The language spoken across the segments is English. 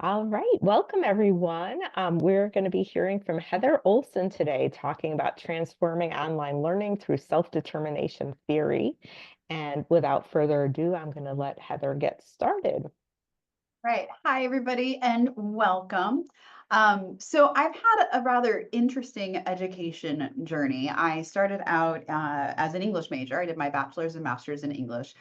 All right, welcome everyone. We're going to be hearing from Heather Olson today, talking about transforming online learning through self-determination theory. And without further ado, I'm going to let Heather get started. Right. Hi, everybody, and welcome. So I've had a rather interesting education journey. I started out as an English major. I did my bachelor's and master's in English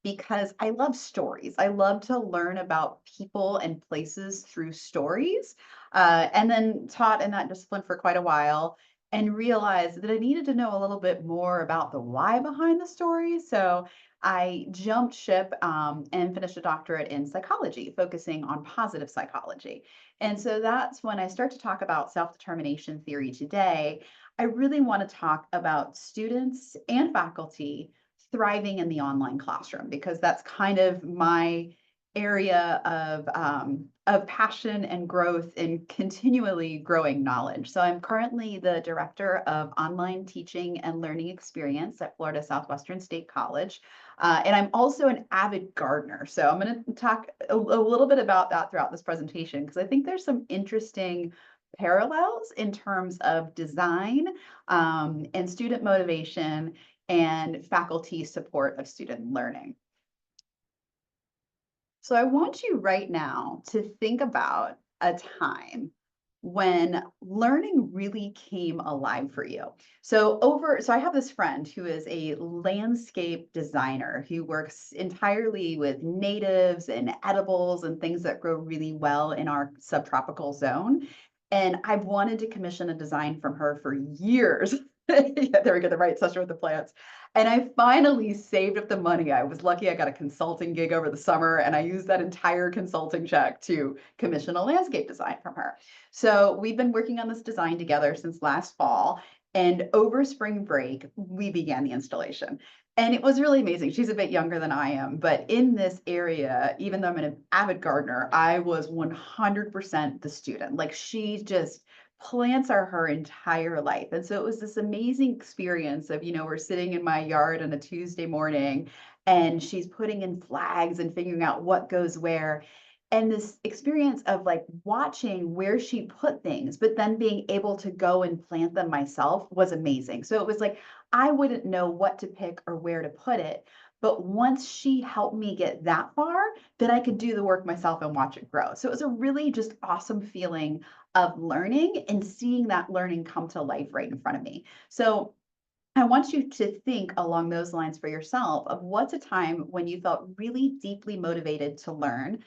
because I love stories. I love to learn about people and places through stories, and then taught in that discipline for quite a while and realized that I needed to know a little bit more about the why behind the story. So I jumped ship and finished a doctorate in psychology, focusing on positive psychology. And so that's when I start to talk about self determination theory today. I really want to talk about students and faculty thriving in the online classroom because that's kind of my area of passion and growth in continually growing knowledge. So I'm currently the director of online teaching and learning experience at Florida Southwestern State College. And I'm also an avid gardener. So I'm going to talk a little bit about that throughout this presentation because I think there's some interesting parallels in terms of design and student motivation and faculty support of student learning. So I want you right now to think about a time when learning really came alive for you. So I have this friend who is a landscape designer who works entirely with natives and edibles and things that grow really well in our subtropical zone. And I've wanted to commission a design from her for years. Yeah, there we go, the right session with the plants. And I finally saved up the money. I was lucky I got a consulting gig over the summer, and I used that entire consulting check to commission a landscape design from her. So we've been working on this design together since last fall. And over spring break, we began the installation. And it was really amazing. She's a bit younger than I am, but in this area, even though I'm an avid gardener, I was 100% the student. Like she just plants are her entire life. And so it was this amazing experience of, we're sitting in my yard on a Tuesday morning and she's putting in flags and figuring out what goes where. And this experience of like watching where she put things, but then being able to go and plant them myself was amazing. So it was like, I wouldn't know what to pick or where to put it. But once she helped me get that far, then I could do the work myself and watch it grow. So it was a really just awesome feeling of learning and seeing that learning come to life right in front of me. So I want you to think along those lines for yourself of what's a time when you felt really deeply motivated to learn.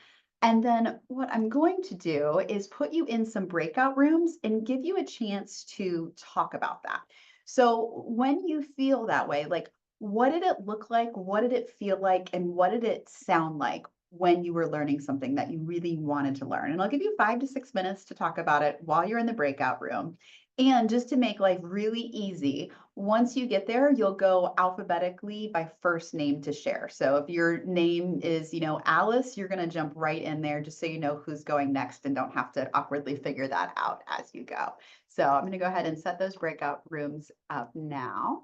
And then what I'm going to do is put you in some breakout rooms and give you a chance to talk about that. So when you feel that way, like what did it look like? What did it feel like? And what did it sound like when you were learning something that you really wanted to learn? And I'll give you 5 to 6 minutes to talk about it while you're in the breakout room. And just to make life really easy, once you get there, you'll go alphabetically by first name to share. So if your name is, Alice, you're going to jump right in there just so you know who's going next and don't have to awkwardly figure that out as you go. So I'm going to go ahead and set those breakout rooms up now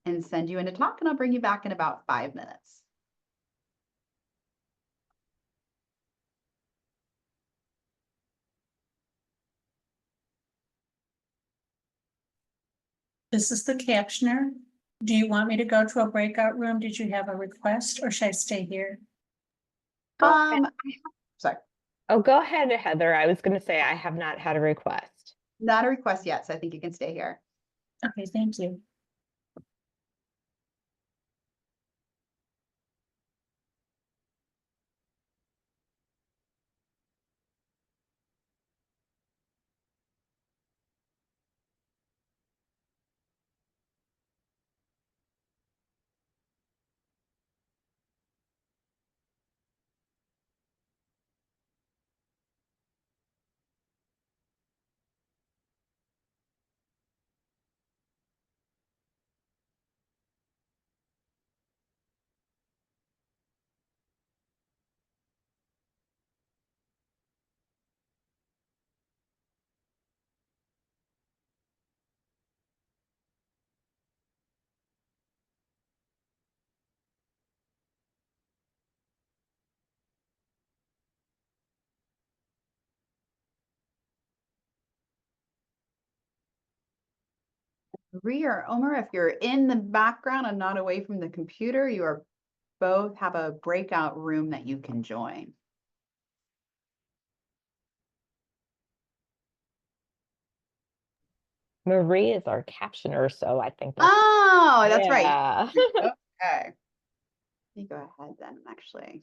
and send you into talk, and I'll bring you back in about 5 minutes. This is the captioner. Do you want me to go to a breakout room? Did you have a request or should I stay here? Sorry, Oh, go ahead, Heather. I was going to say I have not had a request. not a request yet, so I think you can stay here. Okay, thank you. Marie or Omer, if you're in the background and not away from the computer, you are both have a breakout room that you can join. Marie is our captioner, so I think that's Oh, that's right. yeah. Okay. Let me go ahead then, actually.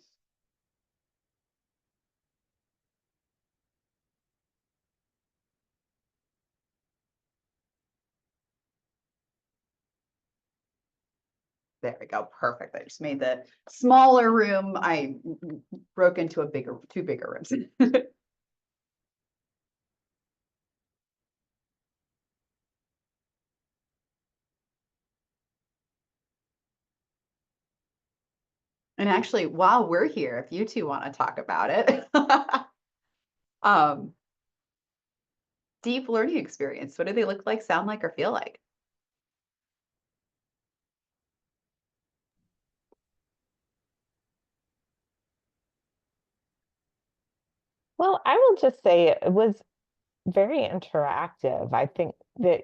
There we go. Perfect. I just made the smaller room. I broke into two bigger rooms. And actually, while we're here, if you two want to talk about it, um, deep learning experience. What do they look like, sound like, or feel like? Well, I will just say it was very interactive. I think that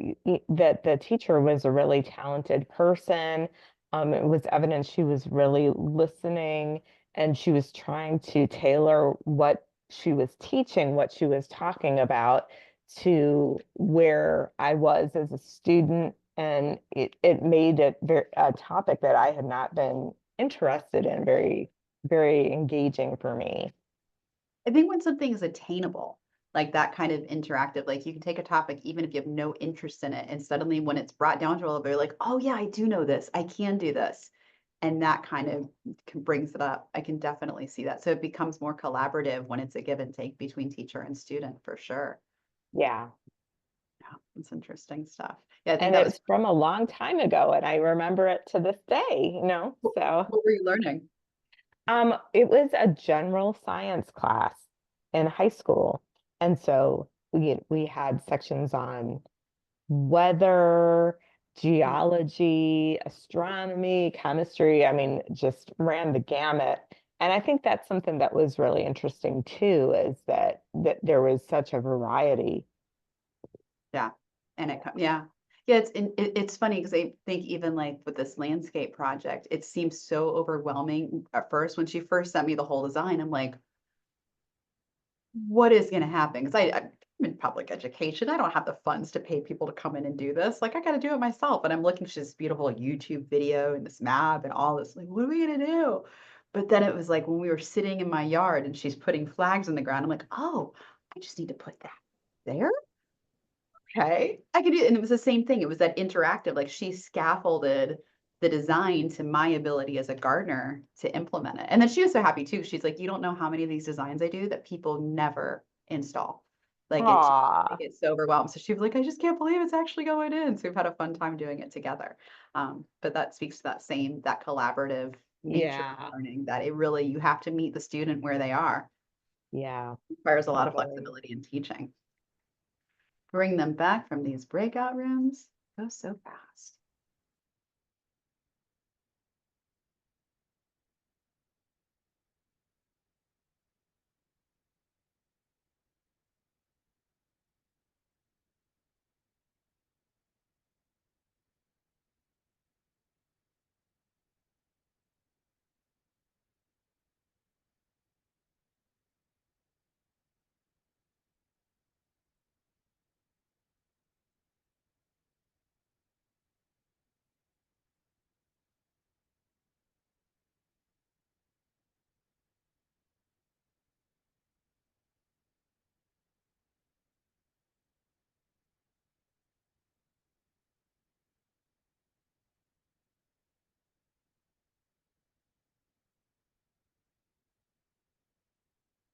that the teacher was a really talented person. It was evident she was really listening and she was trying to tailor what she was teaching, what she was talking about to where I was as a student. And it made it a topic that I had not been interested in very engaging for me. I think when something is attainable, like that kind of interactive, like you can take a topic even if you have no interest in it, and suddenly when it's brought down to a level, you're like, oh yeah, I do know this, I can do this. And that kind of brings it up. I can definitely see that. So it becomes more collaborative when it's a give and take between teacher and student for sure. Yeah. Yeah, it's interesting stuff. Yeah, I think And that was it's from a long time ago, and I remember it to this day. So what were you learning? it was a general science class in high school. And so we had sections on weather, Mm. geology, astronomy, chemistry. I mean, just ran the gamut. And I think that's something that was really interesting too, is that there was such a variety. Yeah. And yeah. Yeah, it's funny because I think even like with this landscape project, it seems so overwhelming at first. When she first sent me the whole design, I'm like, what is going to happen? Because I'm in public education. I don't have the funds to pay people to come in and do this. Like, I got to do it myself. And I'm looking at this beautiful YouTube video and this map and all this. Like, what are we going to do? But then it was like when we were sitting in my yard and she's putting flags in the ground, I'm like, oh, I just need to put that there. Okay, I could do it. And it was the same thing. It was that interactive, like she scaffolded the design to my ability as a gardener to implement it. And then she was so happy too. She's like, you don't know how many of these designs I do that people never install. Like they Ah, get so overwhelmed. So she was like, I just can't believe it's actually going in. So we've had a fun time doing it together. But that speaks to that collaborative nature of yeah, learning that it really, you have to meet the student where they are. yeah, It requires a lot of totally. flexibility in teaching. Bring them back from these breakout rooms. Go so fast.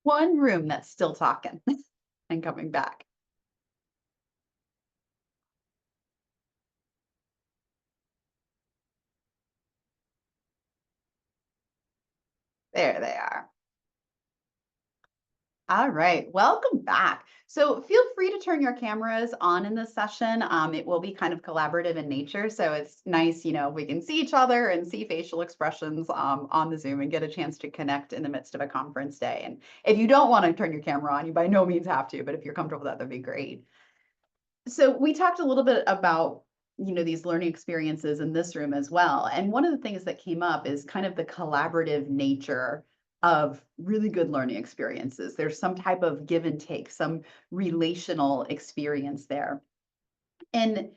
One room that's still talking and coming back. There they are. All right, welcome back. So feel free to turn your cameras on in this session. It will be kind of collaborative in nature. So it's nice, we can see each other and see facial expressions on the Zoom and get a chance to connect in the midst of a conference day. And if you don't want to turn your camera on, you by no means have to, but if you're comfortable with that, that'd be great. So we talked a little bit about these learning experiences in this room as well. And one of the things that came up is kind of the collaborative nature of really good learning experiences. There's some type of give and take, some relational experience there. And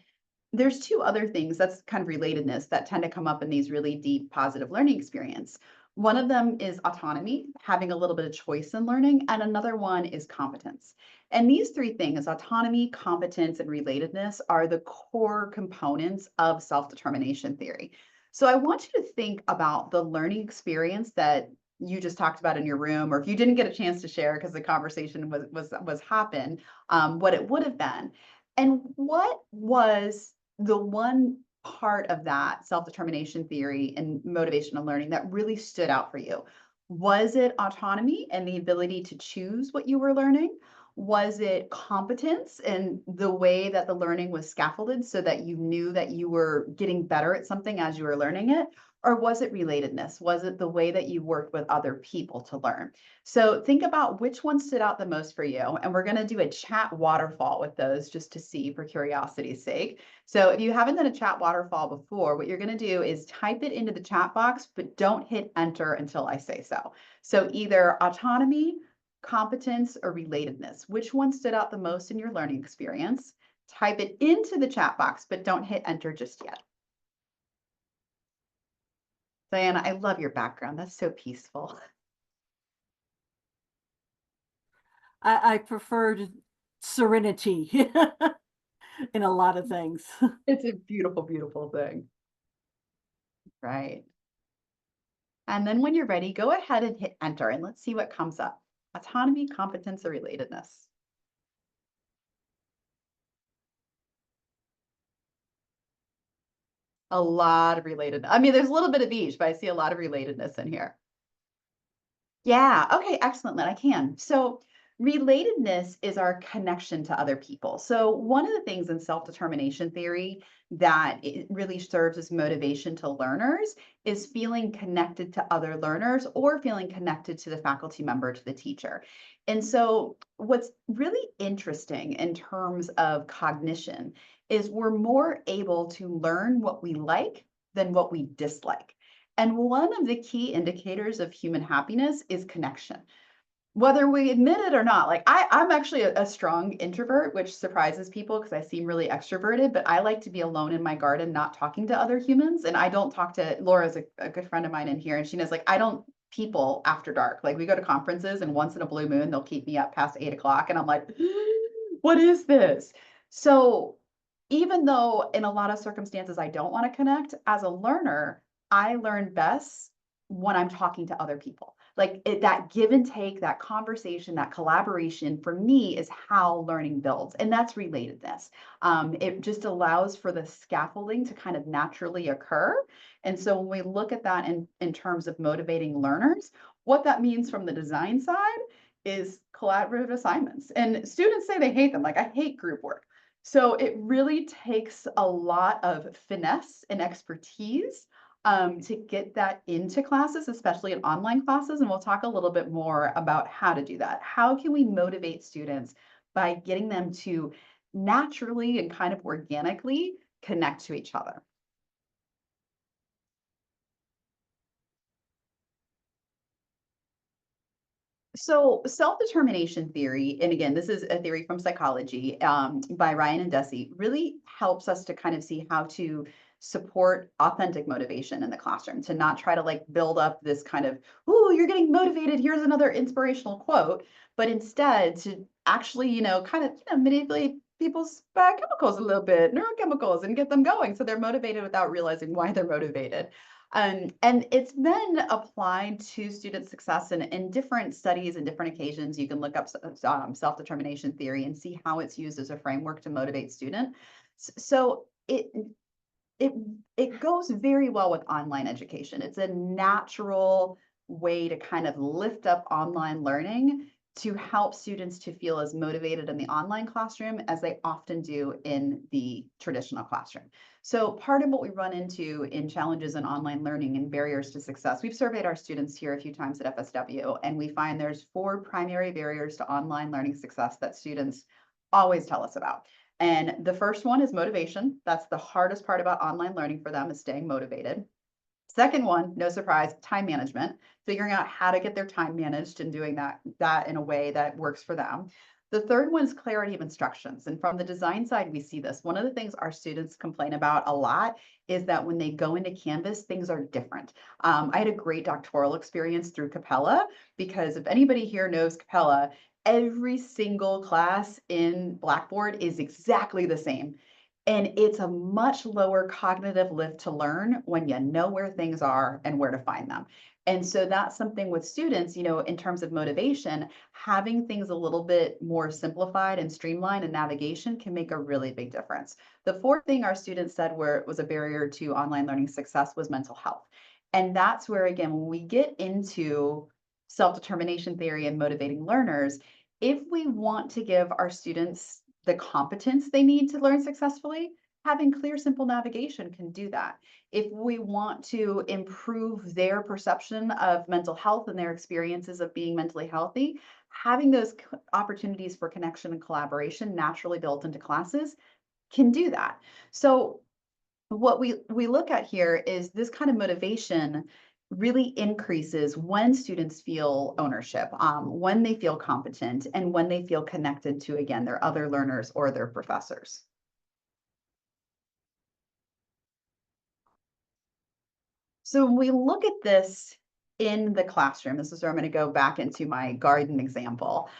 there's two other things that's kind of relatedness that tend to come up in these really deep positive learning experience. One of them is autonomy, having a little bit of choice in learning, and another one is competence. And these three things, autonomy, competence, and relatedness, are the core components of self-determination theory. So I want you to think about the learning experience that you just talked about in your room, or if you didn't get a chance to share because the conversation was happen, what it would have been. And what was the one part of that self-determination theory and motivational learning that really stood out for you? Was it autonomy and the ability to choose what you were learning? Was it competence and the way that the learning was scaffolded so that you knew that you were getting better at something as you were learning it? Or was it relatedness? Was it the way that you worked with other people to learn? So think about which one stood out the most for you. And we're going to do a chat waterfall with those just to see for curiosity's sake. So if you haven't done a chat waterfall before, what you're going to do is type it into the chat box, but don't hit enter until I say so. So either autonomy, competence, or relatedness. Which one stood out the most in your learning experience? Type it into the chat box, but don't hit enter just yet. Diana, I love your background. That's so peaceful. I preferred serenity in a lot of things. It's a beautiful, beautiful thing. Right. And then when you're ready, go ahead and hit enter and let's see what comes up. Autonomy, competence, or relatedness. A lot of related. I mean, there's a little bit of each, but I see a lot of relatedness in here. Yeah. Okay. Excellent. Lynn, I can. So relatedness is our connection to other people. So one of the things in self-determination theory that it really serves as motivation to learners is feeling connected to other learners or feeling connected to the faculty member, to the teacher. And so what's really interesting in terms of cognition is we're more able to learn what we like than what we dislike. And one of the key indicators of human happiness is connection. Whether we admit it or not, like I'm actually a strong introvert, which surprises people because I seem really extroverted, but I like to be alone in my garden, not talking to other humans. And I don't talk to, Laura's a good friend of mine in here, and she knows, like, I don't people after dark. Like, we go to conferences and once in a blue moon, they'll keep me up past 8 o'clock. And I'm like, what is this? So even though in a lot of circumstances I don't want to connect, as a learner, I learn best when I'm talking to other people. Like that give and take, that conversation, that collaboration for me is how learning builds. And that's relatedness. It just allows for the scaffolding to kind of naturally occur. And so when we look at that in terms of motivating learners, what that means from the design side is collaborative assignments. And students say they hate them. Like, I hate group work. So it really takes a lot of finesse and expertise to get that into classes, especially in online classes. And we'll talk a little bit more about how to do that. How can we motivate students by getting them to naturally and kind of organically connect to each other? So self-determination theory, and again, this is a theory from psychology by Ryan and Deci, really helps us to kind of see how to support authentic motivation in the classroom, to not try to like build up this kind of, "Ooh, you're getting motivated, here's another inspirational quote," but instead to actually, kind of, manipulate people's biochemicals a little bit, neurochemicals, and get them going so they're motivated without realizing why they're motivated. And it's been applied to student success in different studies and different occasions. You can look up self-determination theory and see how it's used as a framework to motivate students. So it goes very well with online education. It's a natural way to kind of lift up online learning to help students to feel as motivated in the online classroom as they often do in the traditional classroom. So part of what we run into in challenges in online learning and barriers to success, we've surveyed our students here a few times at FSW, and we find there's 4 primary barriers to online learning success that students always tell us about. And the first one is motivation. That's the hardest part about online learning for them, is staying motivated. Second one, no surprise, time management, figuring out how to get their time managed and doing that in a way that works for them. The third one is clarity of instructions. And from the design side, we see this. One of the things our students complain about a lot is that when they go into Canvas, things are different. I had a great doctoral experience through Capella, because if anybody here knows Capella, every single class in Blackboard is exactly the same. And it's a much lower cognitive lift to learn when you know where things are and where to find them. And so that's something with students, in terms of motivation, having things a little bit more simplified and streamlined and navigation can make a really big difference. The fourth thing our students said was a barrier to online learning success was mental health. And that's where, again, when we get into self-determination theory and motivating learners, if we want to give our students the competence they need to learn successfully, having clear, simple navigation can do that. If we want to improve their perception of mental health and their experiences of being mentally healthy, having those opportunities for connection and collaboration naturally built into classes can do that. So what we look at here is this kind of motivation really increases when students feel ownership, when they feel competent, and when they feel connected to, again, their other learners or their professors. So when we look at this in the classroom, this is where I'm going to go back into my garden example.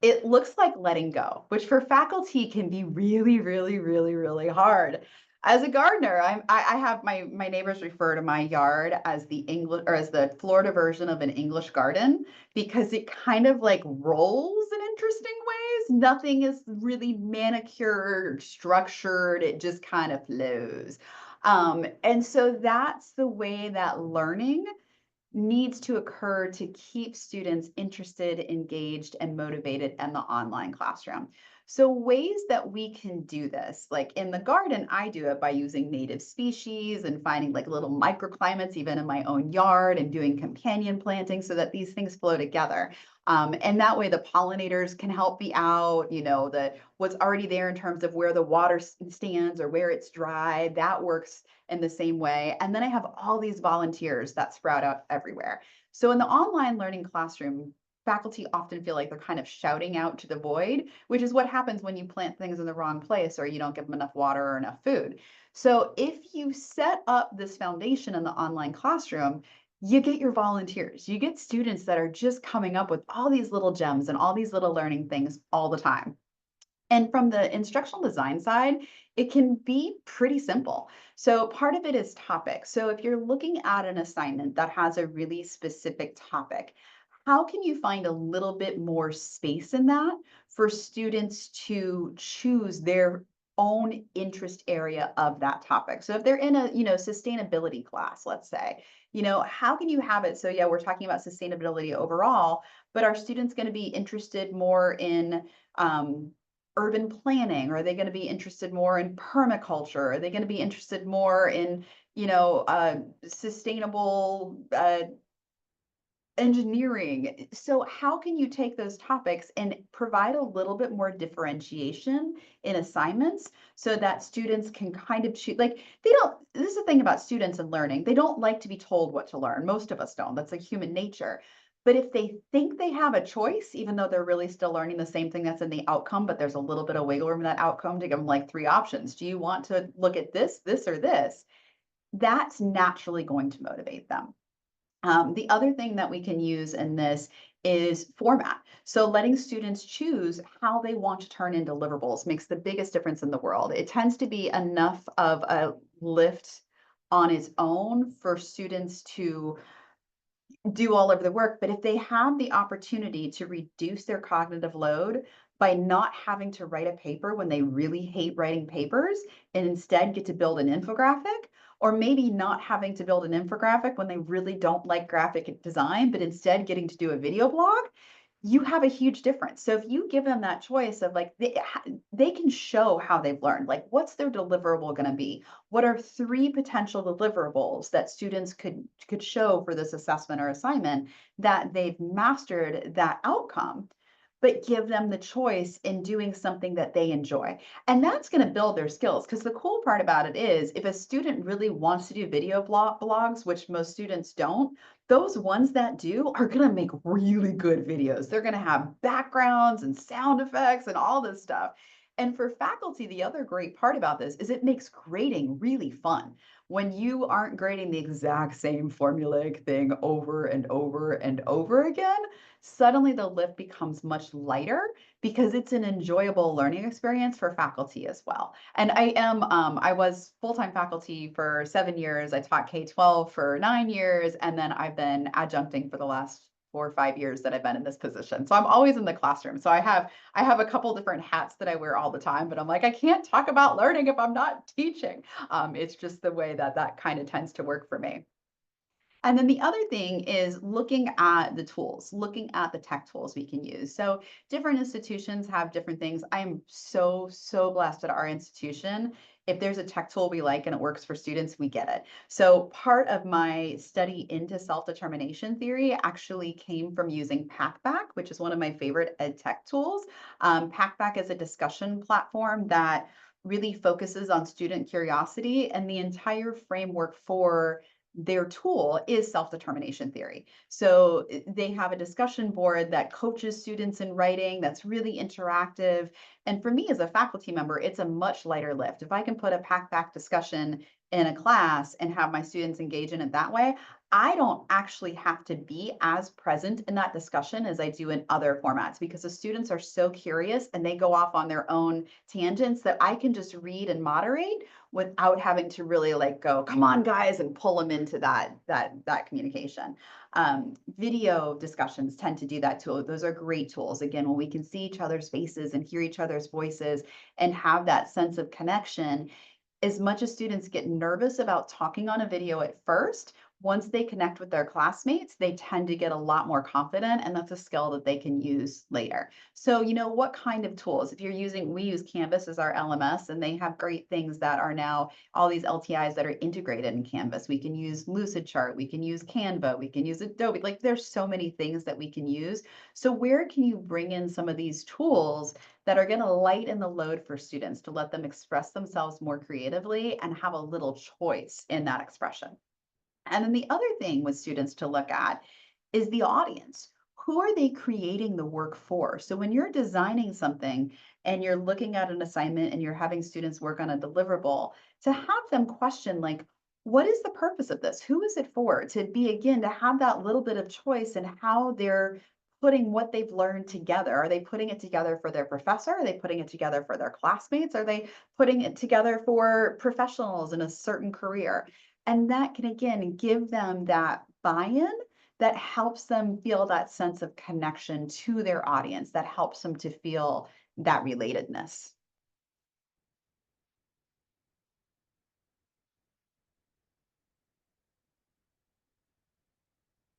It looks like letting go, which for faculty can be really, really, really, really hard. As a gardener, I have my neighbors refer to my yard as the English, or as the Florida version of an English garden, because it kind of like rolls in interesting ways. Nothing is really manicured or structured. It just kind of flows. And so that's the way that learning needs to occur to keep students interested, engaged, and motivated in the online classroom. So ways that we can do this, like in the garden, I do it by using native species and finding like little microclimates even in my own yard, and doing companion planting so that these things flow together. And that way the pollinators can help me out, what's already there in terms of where the water stands or where it's dry, that works in the same way. And then I have all these volunteers that sprout out everywhere. So in the online learning classroom, faculty often feel like they're kind of shouting out to the void, which is what happens when you plant things in the wrong place or you don't give them enough water or enough food. So if you set up this foundation in the online classroom, you get your volunteers, you get students that are just coming up with all these little gems and all these little learning things all the time. And from the instructional design side, it can be pretty simple. So part of it is topic. So if you're looking at an assignment that has a really specific topic, how can you find a little bit more space in that for students to choose their own interest area of that topic? So if they're in a, sustainability class, let's say, how can you have it so, yeah, we're talking about sustainability overall, but are students going to be interested more in urban planning? Or are they going to be interested more in permaculture? Are they going to be interested more in, sustainable engineering? So how can you take those topics and provide a little bit more differentiation in assignments so that students can kind of choose, like this is the thing about students and learning, they don't like to be told what to learn. Most of us don't. That's like human nature. But if they think they have a choice, even though they're really still learning the same thing that's in the outcome, but there's a little bit of wiggle room in that outcome to give them like 3 options. Do you want to look at this, this, or this? That's naturally going to motivate them. The other thing that we can use in this is format. So letting students choose how they want to turn in deliverables makes the biggest difference in the world. It tends to be enough of a lift on its own for students to do all of the work, but if they have the opportunity to reduce their cognitive load by not having to write a paper when they really hate writing papers, and instead get to build an infographic, or maybe not having to build an infographic when they really don't like graphic design, but instead getting to do a video blog, you have a huge difference. So if you give them that choice of like, they can show how they've learned, like what's their deliverable going to be? What are 3 potential deliverables that students could show for this assessment or assignment that they've mastered that outcome? but give them the choice in doing something that they enjoy. And that's going to build their skills, because the cool part about it is if a student really wants to do video blogs, which most students don't, those ones that do are going to make really good videos. They're going to have backgrounds and sound effects and all this stuff. And for faculty, the other great part about this is it makes grading really fun. When you aren't grading the exact same formulaic thing over and over and over again, suddenly the lift becomes much lighter because it's an enjoyable learning experience for faculty as well. And I was full-time faculty for 7 years. I taught K-12 for 9 years, and then I've been adjuncting for the last 4 or 5 years that I've been in this position. So I'm always in the classroom. So I have a couple different hats that I wear all the time, but I'm like, I can't talk about learning if I'm not teaching. It's just the way that kind of tends to work for me. And then the other thing is looking at the tools, looking at the tech tools we can use. So different institutions have different things. I am so, so blessed at our institution. If there's a tech tool we like and it works for students, we get it. So part of my study into self-determination theory actually came from using Packback, which is one of my favorite ed tech tools. Packback is a discussion platform that really focuses on student curiosity, and the entire framework for their tool is self-determination theory. So they have a discussion board that coaches students in writing that's really interactive. And for me as a faculty member, it's a much lighter lift. If I can put a pack-back discussion in a class and have my students engage in it that way, I don't actually have to be as present in that discussion as I do in other formats, because the students are so curious and they go off on their own tangents that I can just read and moderate without having to really like go, come on guys, and pull them into that communication. Video discussions tend to do that too. Those are great tools. Again, when we can see each other's faces and hear each other's voices and have that sense of connection, as much as students get nervous about talking on a video at first, once they connect with their classmates, they tend to get a lot more confident, and that's a skill that they can use later. So, what kind of tools? If you're using, we use Canvas as our LMS, and they have great things that are now all these LTIs that are integrated in Canvas. We can use Lucidchart, we can use Canva, we can use Adobe. Like there's so many things that we can use. So where can you bring in some of these tools that are going to lighten the load for students to let them express themselves more creatively and have a little choice in that expression? And then the other thing with students to look at is the audience. Who are they creating the work for? So when you're designing something and you're looking at an assignment and you're having students work on a deliverable, to have them question like, what is the purpose of this? Who is it for? To be, again, to have that little bit of choice in how they're putting what they've learned together. Are they putting it together for their professor? Are they putting it together for their classmates? Are they putting it together for professionals in a certain career? And that can, again, give them that buy-in that helps them feel that sense of connection to their audience, that helps them to feel that relatedness.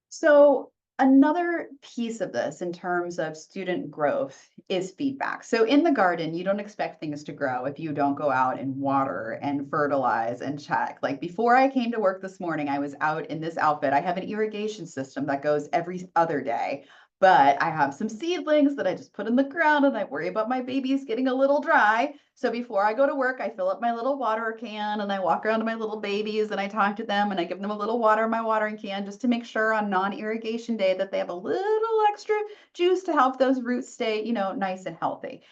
So another piece of this in terms of student growth is feedback. So in the garden, you don't expect things to grow if you don't go out and water and fertilize and check. Like before I came to work this morning, I was out in this outfit. I have an irrigation system that goes every other day, but I have some seedlings that I just put in the ground, and I worry about my babies getting a little dry. So before I go to work, I fill up my little water can and I walk around to my little babies and I talk to them and I give them a little water in my watering can just to make sure on non-irrigation day that they have a little extra juice to help those roots stay, nice and healthy.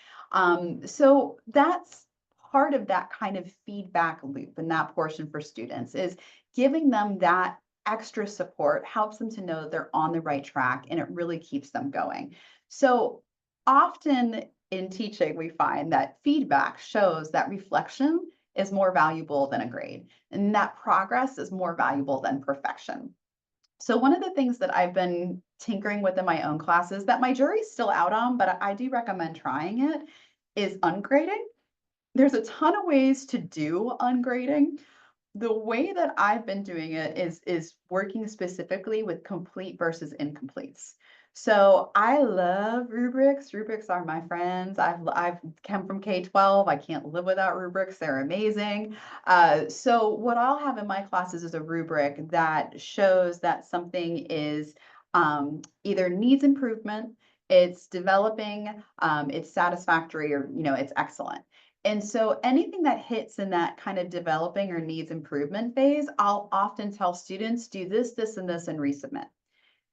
So that's part of that kind of feedback loop, and that portion for students is giving them that extra support helps them to know that they're on the right track, and it really keeps them going. So often in teaching, we find that feedback shows that reflection is more valuable than a grade, and that progress is more valuable than perfection. So one of the things that I've been tinkering with in my own classes that my jury's still out on, but I do recommend trying it, is ungrading. There's a ton of ways to do ungrading. The way that I've been doing it is working specifically with complete versus incompletes. So I love rubrics. Rubrics are my friends. I've come from K-12. I can't live without rubrics. They're amazing. So what I'll have in my classes is a rubric that shows that something is either needs improvement, it's developing, it's satisfactory, or, it's excellent. And so anything that hits in that kind of developing or needs improvement phase, I'll often tell students, do this, this, and this, and resubmit.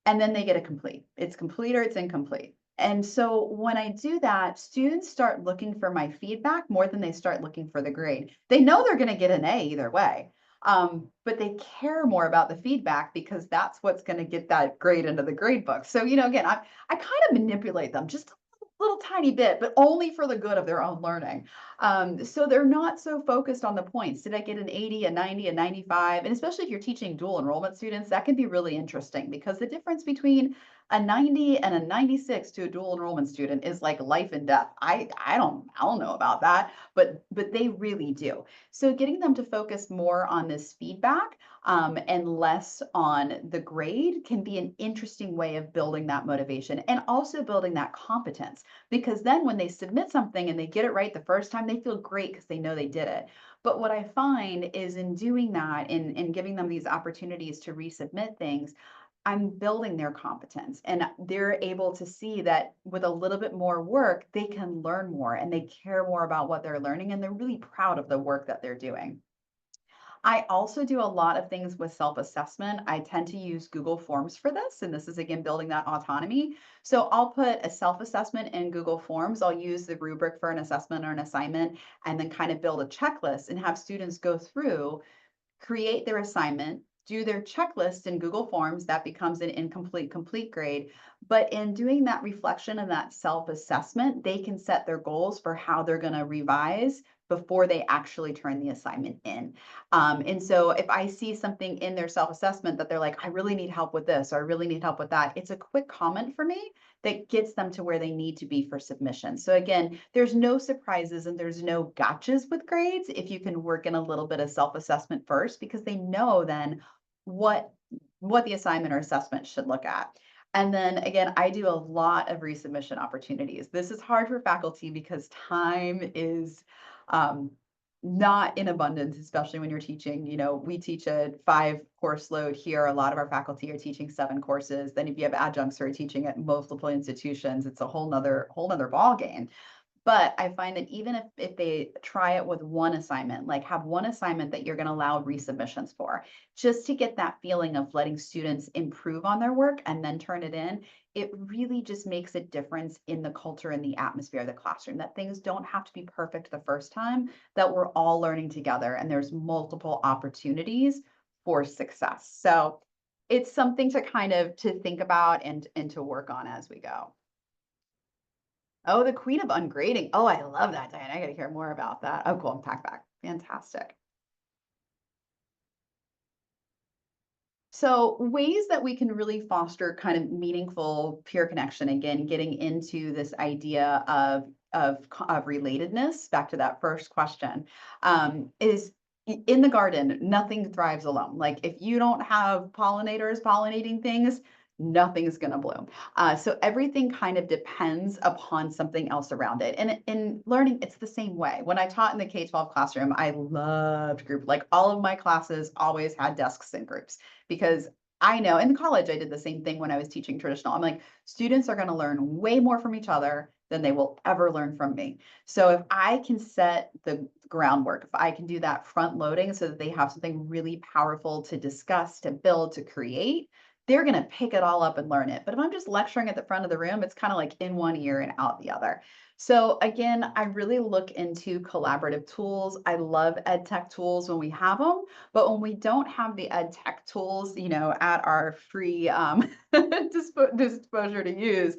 And then they get a complete. It's complete or it's incomplete. And so when I do that, students start looking for my feedback more than they start looking for the grade. They know they're going to get an A either way, but they care more about the feedback because that's what's going to get that grade into the grade book. So, again, I kind of manipulate them just a little tiny bit, but only for the good of their own learning. So they're not so focused on the points. Did I get an 80, a 90, a 95? And especially if you're teaching dual enrollment students, that can be really interesting because the difference between a 90 and a 96 to a dual enrollment student is like life and death. I don't know about that, but they really do. So getting them to focus more on this feedback and less on the grade can be an interesting way of building that motivation and also building that competence, because then when they submit something and they get it right the first time, they feel great because they know they did it. But what I find is in doing that, in giving them these opportunities to resubmit things, I'm building their competence, and they're able to see that with a little bit more work, they can learn more and they care more about what they're learning, and they're really proud of the work that they're doing. I also do a lot of things with self-assessment. I tend to use Google Forms for this, and this is again building that autonomy. So I'll put a self-assessment in Google Forms. I'll use the rubric for an assessment or an assignment, and then kind of build a checklist and have students go through, create their assignment, do their checklist in Google Forms. That becomes an incomplete, complete grade. But in doing that reflection and that self-assessment, they can set their goals for how they're going to revise before they actually turn the assignment in. And so if I see something in their self-assessment that they're like, I really need help with this, or I really need help with that, it's a quick comment for me that gets them to where they need to be for submission. So again, there's no surprises and there's no gotchas with grades if you can work in a little bit of self-assessment first, because they know then what the assignment or assessment should look at. And then again, I do a lot of resubmission opportunities. This is hard for faculty because time is not in abundance, especially when you're teaching. We teach a 5-course load here. A lot of our faculty are teaching 7 courses. Then if you have adjuncts who are teaching at multiple institutions, it's a whole nother ball game. But I find that even if they try it with one assignment, like have one assignment that you're going to allow resubmissions for, just to get that feeling of letting students improve on their work and then turn it in, it really just makes a difference in the culture and the atmosphere of the classroom, that things don't have to be perfect the first time, that we're all learning together and there's multiple opportunities for success. So it's something to kind of to think about and to work on as we go. Oh, the queen of ungrading. Oh, I love that, Diane. I got to hear more about that. Oh, cool. Pack back. Fantastic. So ways that we can really foster kind of meaningful peer connection, again, getting into this idea of relatedness, back to that first question, is in the garden, nothing thrives alone. Like if you don't have pollinators pollinating things, nothing's going to bloom. So everything kind of depends upon something else around it. And in learning, it's the same way. When I taught in the K-12 classroom, I loved group. Like all of my classes always had desks and groups, because I know in college, I did the same thing when I was teaching traditional. I'm like, students are going to learn way more from each other than they will ever learn from me. So if I can set the groundwork, if I can do that front loading so that they have something really powerful to discuss, to build, to create, they're going to pick it all up and learn it. But if I'm just lecturing at the front of the room, it's kind of like in one ear and out the other. So again, I really look into collaborative tools. I love ed tech tools when we have them, but when we don't have the ed tech tools, at our free disclosure to use,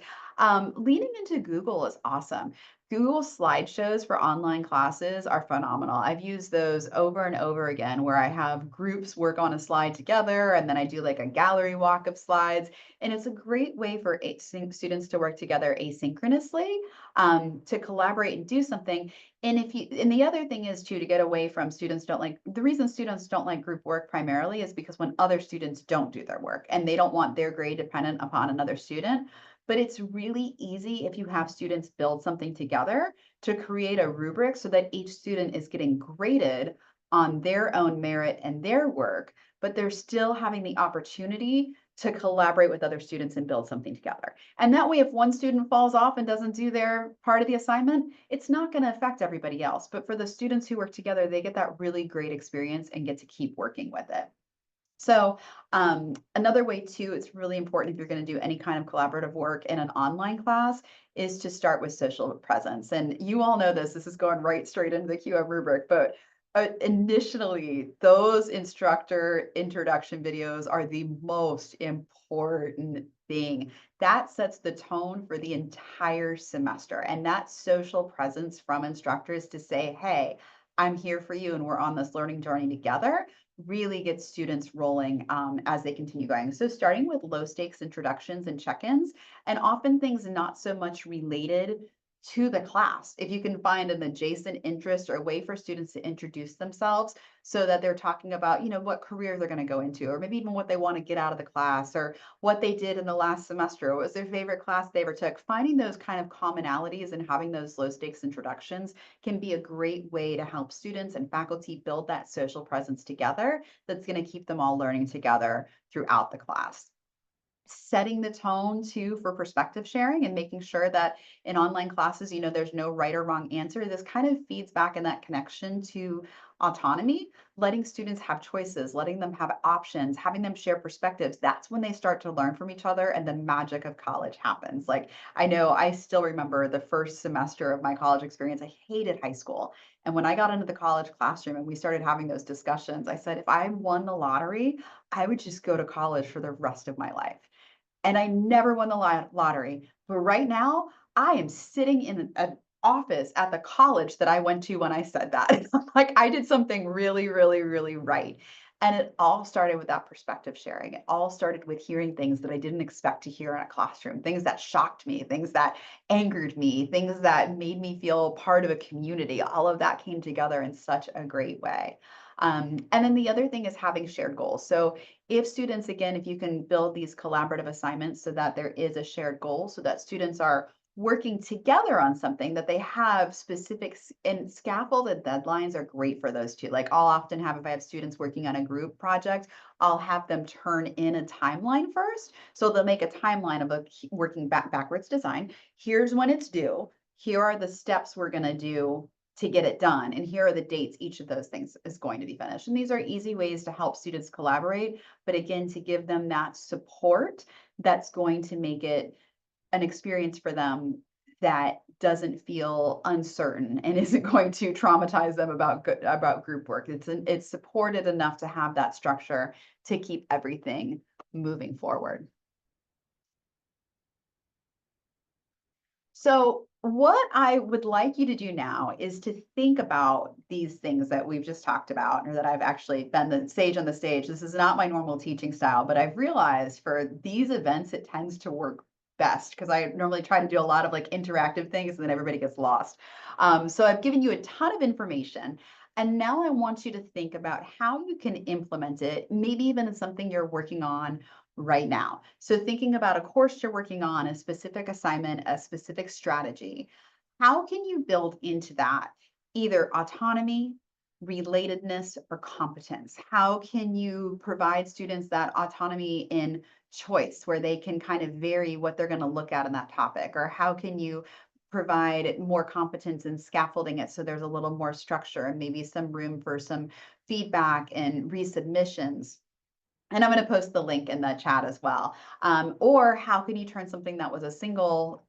leaning into Google is awesome. Google slideshows for online classes are phenomenal. I've used those over and over again, where I have groups work on a slide together, and then I do like a gallery walk of slides. And it's a great way for students to work together asynchronously, to collaborate and do something. And the other thing is too, to get away from the reason students don't like group work primarily is because when other students don't do their work and they don't want their grade dependent upon another student. But it's really easy if you have students build something together to create a rubric so that each student is getting graded on their own merit and their work, but they're still having the opportunity to collaborate with other students and build something together. And that way, if one student falls off and doesn't do their part of the assignment, it's not going to affect everybody else. But for the students who work together, they get that really great experience and get to keep working with it. So another way too, it's really important if you're going to do any kind of collaborative work in an online class is to start with social presence. And you all know this is going right straight into the QM rubric, but initially those instructor introduction videos are the most important thing. That sets the tone for the entire semester. And that social presence from instructors to say, hey, I'm here for you and we're on this learning journey together really gets students rolling as they continue going. So starting with low stakes introductions and check-ins, and often things not so much related to the class. If you can find an adjacent interest or a way for students to introduce themselves so that they're talking about, what career they're going to go into, or maybe even what they want to get out of the class, or what they did in the last semester, what was their favorite class they ever took. Finding those kind of commonalities and having those low stakes introductions can be a great way to help students and faculty build that social presence together that's going to keep them all learning together throughout the class. Setting the tone too for perspective sharing and making sure that in online classes, there's no right or wrong answer. This kind of feeds back in that connection to autonomy, letting students have choices, letting them have options, having them share perspectives. That's when they start to learn from each other and the magic of college happens. Like, I know I still remember the first semester of my college experience. I hated high school. And when I got into the college classroom and we started having those discussions, I said, if I won the lottery, I would just go to college for the rest of my life. And I never won the lottery. But right now, I am sitting in an office at the college that I went to when I said that. Like I did something really, really, really right. And it all started with that perspective sharing. It all started with hearing things that I didn't expect to hear in a classroom, things that shocked me, things that angered me, things that made me feel part of a community. All of that came together in such a great way. And then the other thing is having shared goals. So if students, again, if you can build these collaborative assignments so that there is a shared goal, so that students are working together on something that they have specifics and scaffolded deadlines are great for those too. Like I'll often have, if I have students working on a group project, I'll have them turn in a timeline first. So they'll make a timeline of a working backwards design. Here's when it's due. Here are the steps we're going to do to get it done. And here are the dates each of those things is going to be finished. And these are easy ways to help students collaborate, but again, to give them that support that's going to make it an experience for them that doesn't feel uncertain and isn't going to traumatize them about group work. It's supported enough to have that structure to keep everything moving forward. So what I would like you to do now is to think about these things that we've just talked about, or that I've actually been the sage on the stage. This is not my normal teaching style, but I've realized for these events, it tends to work best because I normally try to do a lot of like interactive things and then everybody gets lost. So I've given you a ton of information. And now I want you to think about how you can implement it, maybe even in something you're working on right now. So thinking about a course you're working on, a specific assignment, a specific strategy, how can you build into that either autonomy, relatedness, or competence? How can you provide students that autonomy in choice where they can kind of vary what they're going to look at in that topic? Or how can you provide more competence in scaffolding it so there's a little more structure and maybe some room for some feedback and resubmissions? And I'm going to post the link in the chat as well. Or how can you turn something that was a single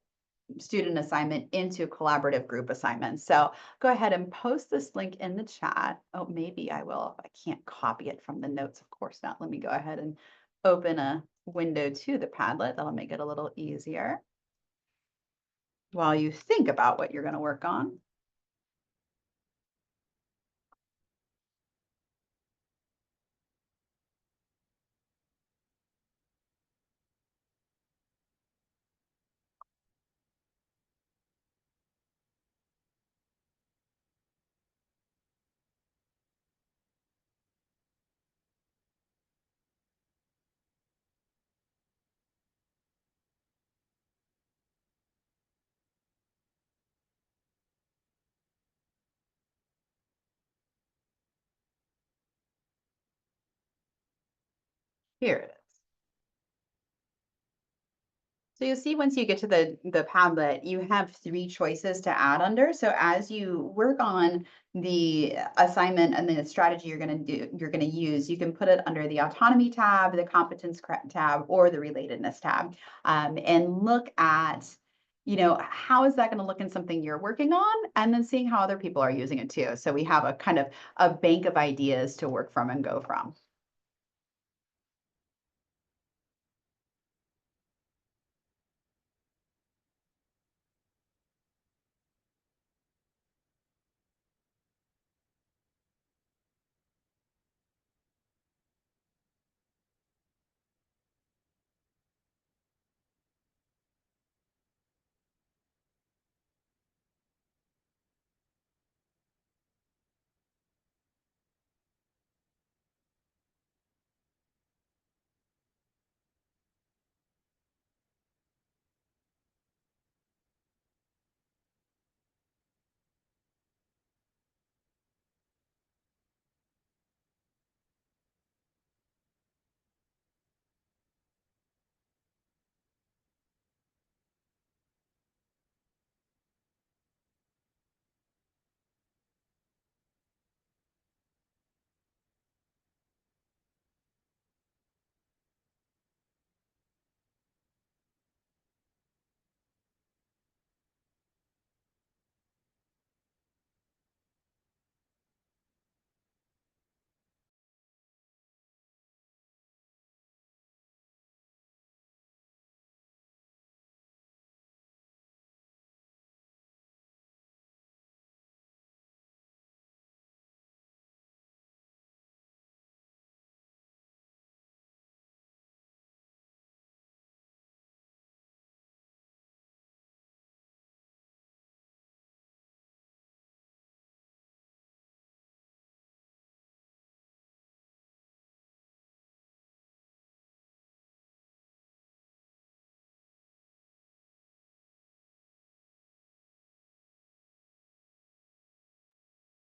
student assignment into collaborative group assignments? So go ahead and post this link in the chat. Oh, maybe I will if I can't copy it from the notes, of course not. Let me go ahead and open a window to the Padlet. That'll make it a little easier while you think about what you're going to work on. Here it is. So you'll see once you get to the Padlet, you have 3 choices to add under. So as you work on the assignment and the strategy you're going to use, you can put it under the autonomy tab, the competence tab, or the relatedness tab, and look at, how is that going to look in something you're working on, and then seeing how other people are using it too. So we have a kind of a bank of ideas to work from and go from.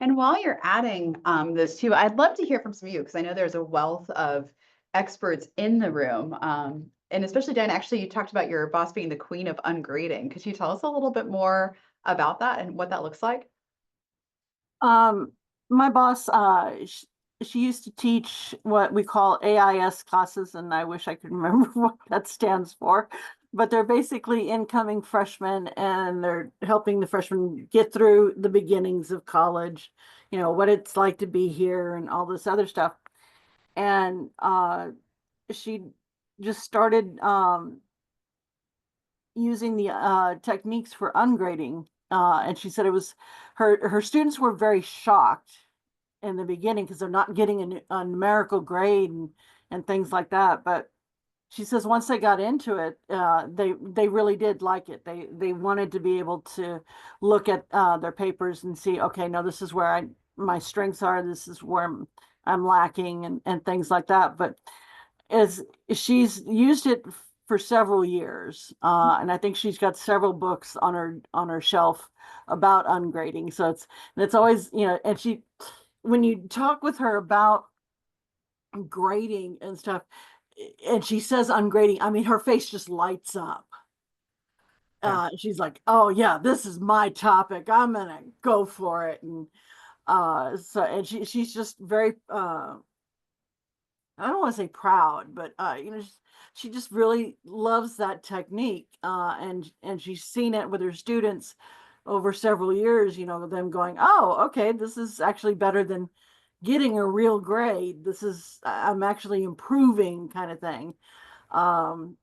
And while you're adding those two, I'd love to hear from some of you, because I know there's a wealth of experts in the room. And especially Diane, actually, you talked about your boss being the queen of ungrading. Could you tell us a little bit more about that and what that looks like? My boss, she used to teach what we call AIS classes, and I wish I could remember what that stands for. But they're basically incoming freshmen, and they're helping the freshmen get through the beginnings of college, what it's like to be here and all this other stuff. And she just started using the techniques for ungrading. And she said it was her students were very shocked in the beginning because they're not getting a numerical grade and things like that. But she says once they got into it, they really did like it. They wanted to be able to look at their papers and see, okay, no, this is where my strengths are. This is where I'm lacking and things like that. But as she's used it for several years, and I think she's got several books on her shelf about ungrading. So it's always, and when you talk with her about grading and stuff, and she says ungrading, I mean, her face just lights up. She's like, oh yeah, this is my topic. I'm gonna go for it. And and she's just very I don't want to say proud, but she just really loves that technique, and she's seen it with her students over several years. Them going, "Oh, okay, this is actually better than getting a real grade. I'm actually improving," kind of thing. Um,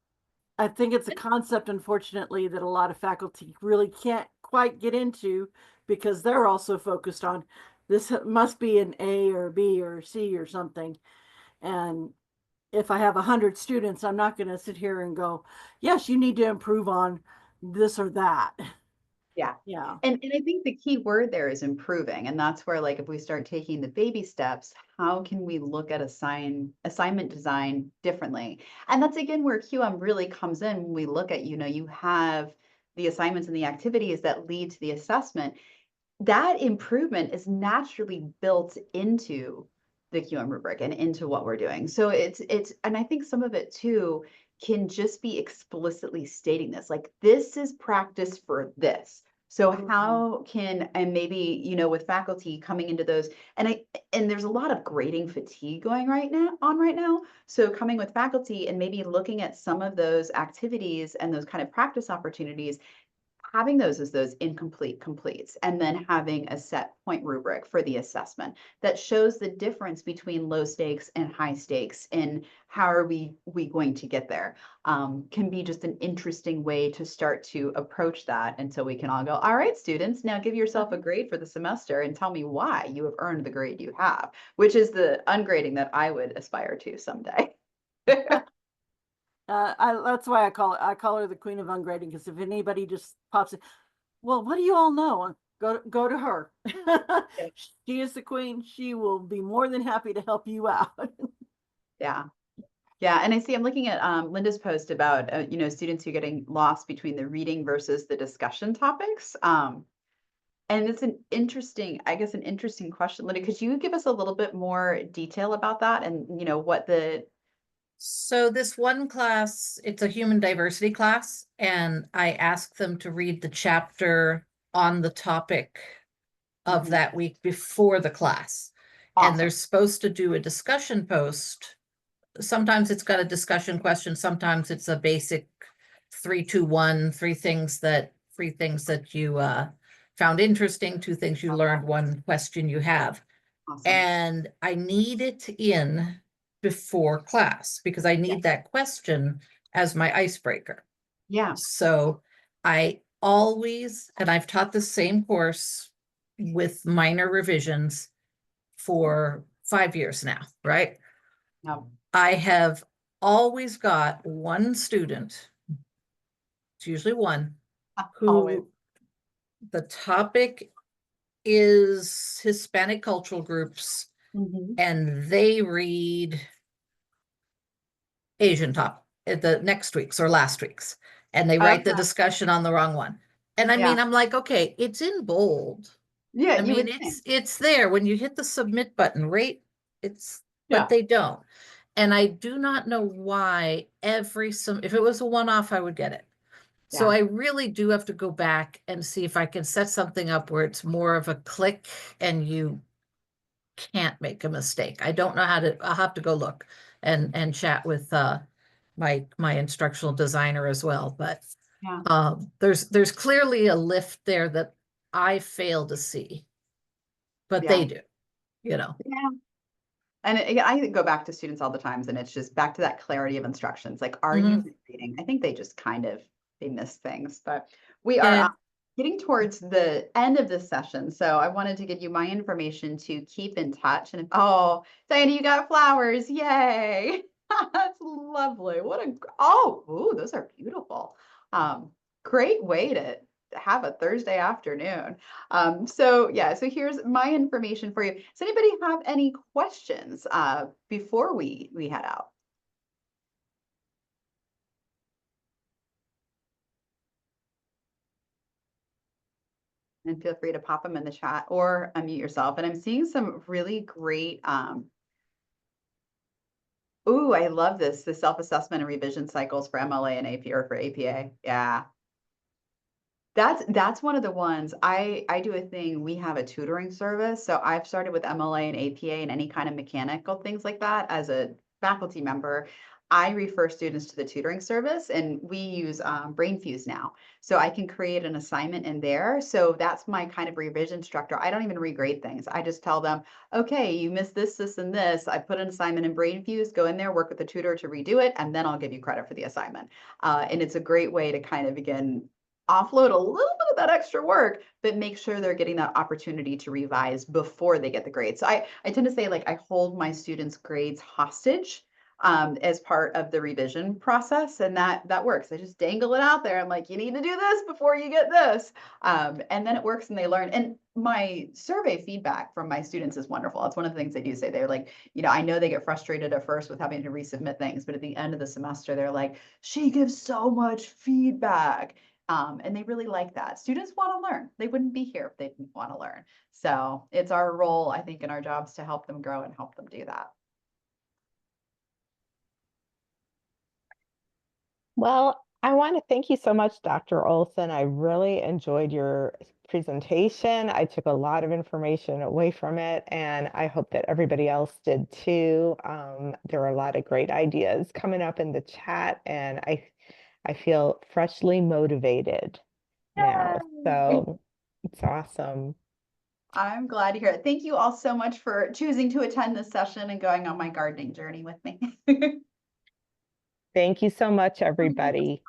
I think it's a concept, unfortunately, that a lot of faculty really can't quite get into because they're also focused on this must be an A or B or C or something. And if I have 100 students, I'm not going to sit here and go, yes, you need to improve on this or that. Yeah. Yeah. And I think the key word there is improving. And that's where, like, if we start taking the baby steps, how can we look at assignment design differently? And that's again where QM really comes in when we look at, you have the assignments and the activities that lead to the assessment. That improvement is naturally built into the QM rubric and into what we're doing. So and I think some of it too can just be explicitly stating this, like, this is practice for this. So how can, and maybe, you know, with faculty coming into those, and there's a lot of grading fatigue going right now. So coming with faculty and maybe looking at some of those activities and those kind of practice opportunities, having those as those incomplete completes, and then having a set point rubric for the assessment that shows the difference between low stakes and high stakes and how are we going to get there, can be just an interesting way to start to approach that until we can all go, all right, students, now give yourself a grade for the semester and tell me why you have earned the grade you have, which is the ungrading that I would aspire to someday. That's why I call her the queen of ungrading, because if anybody just pops in, well, what do you all know? Go to her. She is the queen. She will be more than happy to help you out. Yeah. Yeah, and I see I'm looking at Linda's post about you know, students who are getting lost between the reading versus the discussion topics. And it's an interesting, I guess, an interesting question. Linda, could you give us a little bit more detail about that and, you know, what the So this one class, it's a human diversity class, and I asked them to read the chapter on the topic of Mhm. that week before the class. And Awesome. they're supposed to do a discussion post. Sometimes it's got a discussion question, sometimes it's a basic 3, 2, 1, three things that you found interesting, 2 things you learned, 1 question you have. Awesome. And I need it in before class because I need that question as my icebreaker. Yeah. So I always, and I've taught the same course with minor revisions for 5 years now, right? Yeah. I have always got one student, it's usually one, Always. who the topic is Hispanic cultural groups, Mhm. and they read Asian top at the next week's or last week's, and they write the Okay. discussion on the wrong one. And I mean, Yeah. I'm like, okay, it's in bold. Yeah, I you mean, would think. it's there when you hit the submit button, right? It's, Yeah. but they don't. And I do not know why if it was a one-off, I would get it. So Yeah. I really do have to go back and see if I can set something up where it's more of a click and you can't make a mistake. I don't know how to, I'll have to go look and chat with my instructional designer as well. But Yeah. there's clearly a lift there that I fail to see, but they Yeah. do, you know. Yeah. And I go back to students all the times, and it's just back to that clarity of instructions. Like, are you reading? I think they just kind of, they miss things, but we are Yeah. getting towards the end of this session. So I wanted to give you my information to keep in touch. And oh, Diana, you got flowers. Yay. That's lovely. Ooh, those are beautiful. Great way to have a Thursday afternoon. So yeah, so here's my information for you. Does anybody have any questions before we head out? And feel free to pop them in the chat or unmute yourself. And I'm seeing some really great, ooh, I love this, the self-assessment and revision cycles for MLA and AP or for APA. Yeah. That's one of the ones I do a thing. We have a tutoring service. So I've started with MLA and APA and any kind of mechanical things like that as a faculty member. I refer students to the tutoring service, and we use BrainFuse now. So I can create an assignment in there. So that's my kind of revision structure. I don't even regrade things. I just tell them, okay, you missed this, this, and this. I put an assignment in BrainFuse, go in there, work with the tutor to redo it, and then I'll give you credit for the assignment. And it's a great way to kind of, again, offload a little bit of that extra work, but make sure they're getting that opportunity to revise before they get the grades. So I tend to say, like, I hold my students' grades hostage as part of the revision process, and that works. I just dangle it out there. I'm like, you need to do this before you get this, and then it works and they learn. And my survey feedback from my students is wonderful. That's one of the things they do say. They're like, you know, I know they get frustrated at first with having to resubmit things, but at the end of the semester, they're like, she gives so much feedback. And they really like that. Students want to learn. They wouldn't be here if they didn't want to learn. So it's our role, I think, in our jobs to help them grow and help them do that. Well, I want to thank you so much, Dr. Olson. I really enjoyed your presentation. I took a lot of information away from it, and I hope that everybody else did too. There were a lot of great ideas coming up in the chat, and I feel freshly motivated now. So it's awesome. I'm glad to hear it. Thank you all so much for choosing to attend this session and going on my gardening journey with me. Thank you so much, everybody.